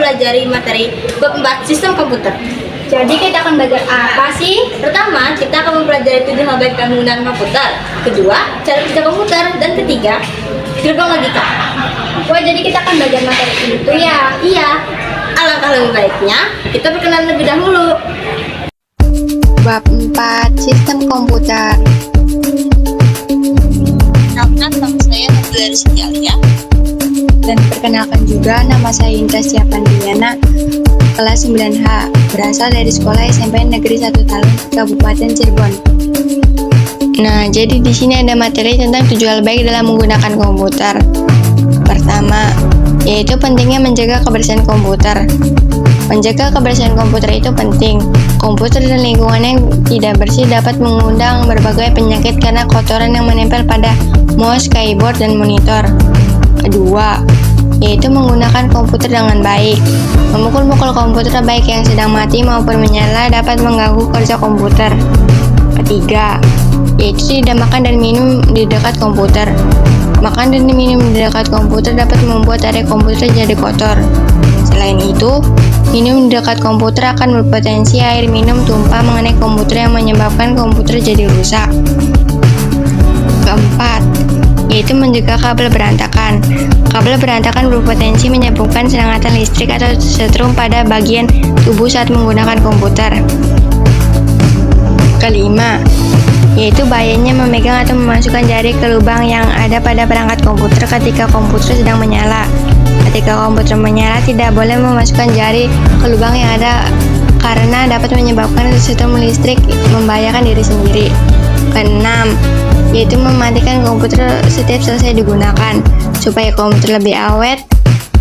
mempelajari materi bab 4 sistem komputer. Jadi kita akan belajar apa sih? Pertama, kita akan mempelajari 7 hal baik penggunaan komputer. Kedua, cara kerja komputer. Dan ketiga, gerbang logika. Wah, jadi kita akan belajar materi itu ya? Iya, alangkah lebih baiknya kita perkenalan lebih dahulu. Bab 4 Sistem Komputer. Kenalkan, nama saya Nabila Rizkyalia. Dan perkenalkan juga, nama saya Indah Siapandiana, kelas 9H, berasal dari Sekolah SMP Negeri 1 Talun, Kabupaten Cirebon. Nah, jadi di sini ada materi tentang 7 hal baik dalam menggunakan komputer. Pertama, yaitu pentingnya menjaga kebersihan komputer. Menjaga kebersihan komputer itu penting. Komputer dan lingkungan yang tidak bersih dapat mengundang berbagai penyakit karena kotoran yang menempel pada mouse, keyboard, dan monitor. Kedua, yaitu menggunakan komputer dengan baik. Memukul-mukul komputer baik yang sedang mati maupun menyala dapat mengganggu kerja komputer. Ketiga, yaitu tidak makan dan minum di dekat komputer. Makan dan minum di dekat komputer dapat membuat area komputer jadi kotor. Selain itu, minum di dekat komputer akan berpotensi air minum tumpah mengenai komputer yang menyebabkan komputer jadi rusak. Keempat, yaitu mencegah kabel berantakan. Kabel berantakan berpotensi menyebabkan sengatan listrik atau setrum pada bagian tubuh saat menggunakan komputer. Kelima, yaitu bahayanya memegang atau memasukkan jari ke lubang yang ada pada perangkat komputer ketika komputer sedang menyala. Ketika komputer menyala, tidak boleh memasukkan jari ke lubang yang ada karena dapat menyebabkan setrum listrik membahayakan diri sendiri. Keenam, yaitu mematikan komputer setiap selesai digunakan. Supaya komputer lebih awet,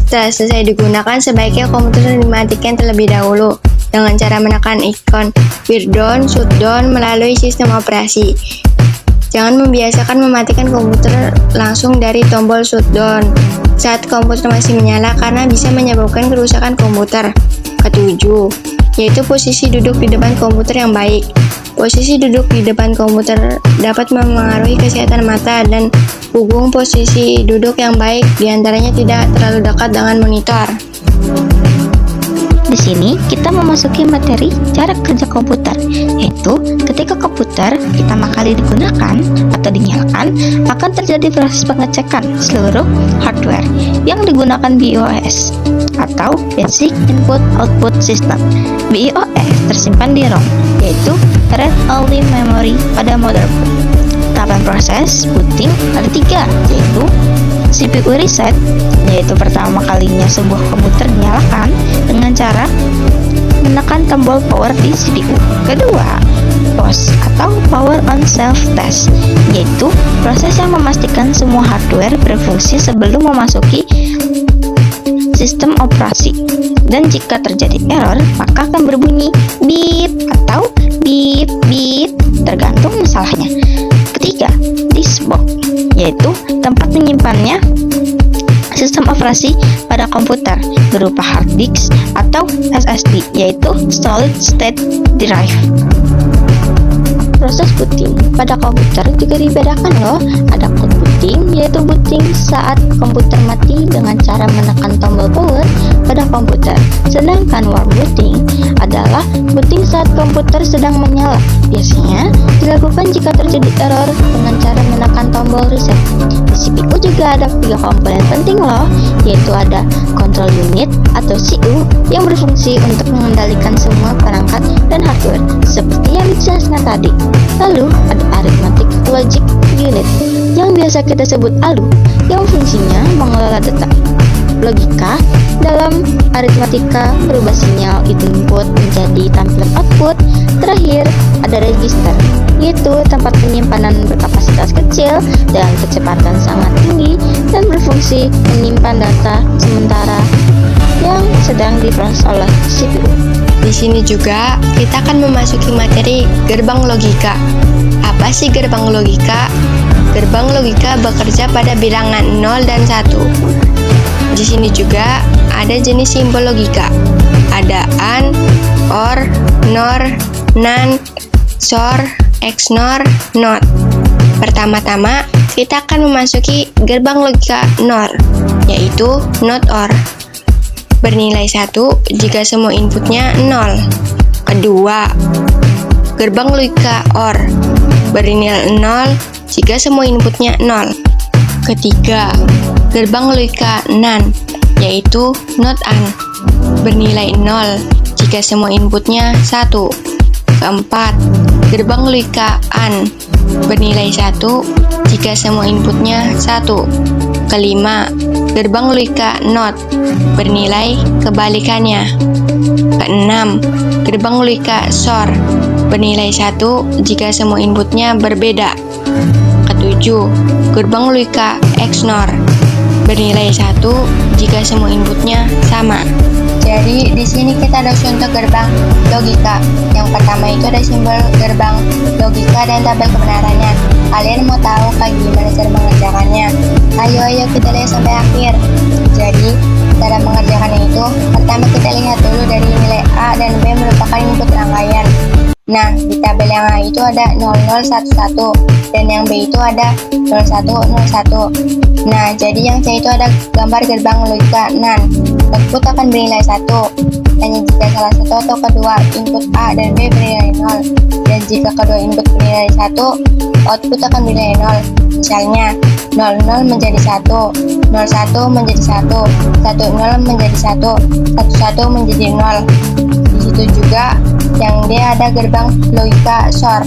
setelah selesai digunakan, sebaiknya komputer dimatikan terlebih dahulu dengan cara menekan ikon Power Down, Shutdown melalui sistem operasi. Jangan membiasakan mematikan komputer langsung dari tombol shutdown saat komputer masih menyala karena bisa menyebabkan kerusakan komputer. Ketujuh, yaitu posisi duduk di depan komputer yang baik. Posisi duduk di depan komputer dapat memengaruhi kesehatan mata dan punggung. Posisi duduk yang baik diantaranya tidak terlalu dekat dengan monitor. Di sini kita memasuki materi cara kerja komputer, yaitu ketika komputer pertama kali digunakan atau dinyalakan, akan terjadi proses pengecekan seluruh hardware yang digunakan BIOS atau Basic Input Output System. BIOS tersimpan di ROM, yaitu Read Only Memory pada motherboard. Tahapan proses booting ada 3, yaitu CPU reset, yaitu pertama kalinya sebuah komputer dinyalakan dengan cara menekan tombol power di CPU. Kedua, POS atau Power on Self Test, yaitu proses yang memastikan semua hardware berfungsi sebelum memasuki sistem operasi. Dan jika terjadi error, maka akan berbunyi beep atau beep beep tergantung masalahnya. Ketiga, diskbox, yaitu tempat menyimpannya sistem operasi pada komputer berupa hard disk atau SSD, yaitu Solid State Drive. Proses booting pada komputer juga dibedakan loh. Ada cold booting, yaitu booting saat komputer mati dengan cara menekan tombol power pada komputer. Sedangkan warm booting adalah booting saat komputer sedang menyala. Biasanya dilakukan jika terjadi error dengan cara menekan tombol reset. Di CPU juga ada 3 komponen penting loh, yaitu ada control unit atau CPU yang berfungsi untuk mengendalikan semua perangkat dan hardware seperti yang dijelaskan tadi. Lalu ada arithmetic logic unit yang biasa kita sebut ALU yang fungsinya mengelola data logika dalam aritmatika, berubah sinyal input menjadi tampilan output. Terakhir ada register, yaitu tempat penyimpanan berkapasitas kecil dan kecepatan sangat tinggi dan berfungsi menyimpan data sementara yang sedang diproses oleh CPU. Di sini juga kita akan memasuki materi gerbang logika. Apa sih gerbang logika? Gerbang logika bekerja pada bilangan 0 dan 1. Di sini juga ada jenis simbol logika. Ada AND, OR, NOR, NAND, SOR, XNOR, NOT. Pertama-tama, kita akan memasuki gerbang logika NOR, yaitu NOT OR. bernilai 1 jika semua inputnya 0. Kedua, gerbang Luika OR bernilai 0 jika semua inputnya 0. Ketiga, gerbang Luika NaN yaitu not AND bernilai 0 jika semua inputnya 1. Keempat, gerbang Luika AND bernilai 1 jika semua inputnya 1. Kelima, gerbang Luika NOT bernilai kebalikannya. Keenam, gerbang Luika SOR bernilai 1 jika semua inputnya berbeda. Ketujuh, gerbang Luika XNOR bernilai 1 jika semua inputnya sama. Jadi di sini kita ada contoh gerbang logika. Yang pertama itu ada simbol gerbang logika dan tabel kebenarannya. Kalian mau tahu kayak gimana cara mengerjakannya? Ayo kita lihat sampai akhir. Jadi cara mengerjakannya itu pertama kita lihat dulu dari nilai A dan B merupakan input rangkaian. Nah, di tabel yang A itu ada 0011 dan yang B itu ada 0101. Nah, jadi yang C itu ada gambar gerbang logika NaN. Output akan bernilai 1 hanya jika salah satu atau kedua input A dan B bernilai 0. Dan jika kedua input bernilai 1, output akan bernilai 0. Misalnya 00 menjadi 1, 01 menjadi 1, 10 menjadi 1, 11 menjadi 0. Di situ juga yang D ada gerbang logika SOR.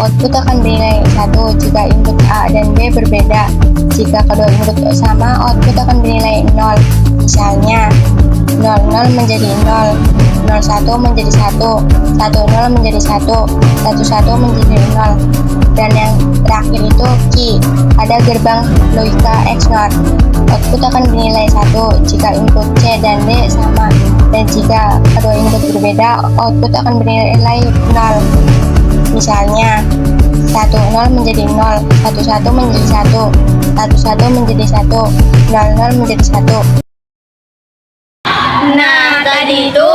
Output akan bernilai 1 jika input A dan B berbeda. Jika kedua input sama, output akan bernilai 0. Misalnya 00 menjadi 0, 01 menjadi 1, 10 menjadi 1, 11 menjadi 0. Dan yang terakhir itu Q, ada gerbang logika XNOR. Output akan bernilai 1 jika input C dan D sama, dan jika kedua input berbeda, output akan bernilai 0. Misalnya 10 menjadi 0, 11 menjadi 1, 11 menjadi 1, 00 menjadi 1. Nah, tadi itu